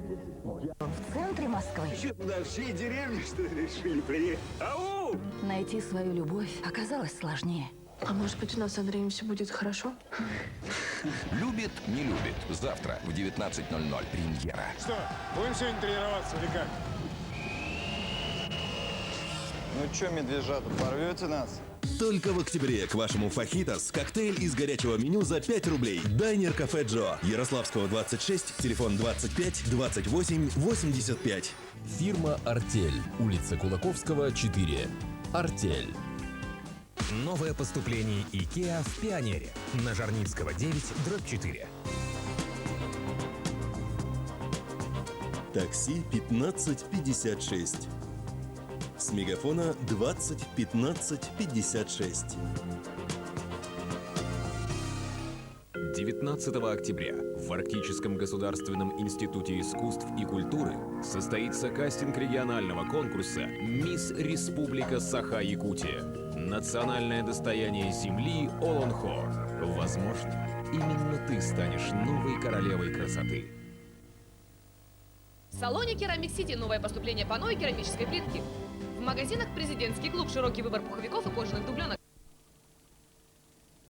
В центре Москвы Что, туда всей деревни, что ли, решили приехать? Ау! найти свою любовь оказалось сложнее. А может быть, у нас с Андреем все будет хорошо? Любит, не любит. Завтра в 19:00 премьера. Что, будем сегодня тренироваться или как? Ну чё, медвежата, порвете нас? Только в октябре к вашему фахитос коктейль из горячего меню за 5 рублей. Дайнер Кафе Джо. Ярославского 26, телефон 25 28 85. Фирма «Артель». Улица Кулаковского, 4. «Артель». Новое поступление IKEA в Пионере. На Жарницкого 9/4. Такси 1556. С мегафона 20 15 56. 19 октября в Арктическом государственном институте искусств и культуры состоится кастинг регионального конкурса «Мисс Республика Саха-Якутия». Национальное достояние земли Олонхо. Возможно, именно ты станешь новой королевой красоты. В салоне Керамик Сити новое поступление панно и керамической плитки. В магазинах «Президентский клуб» широкий выбор пуховиков и кожаных дубленок.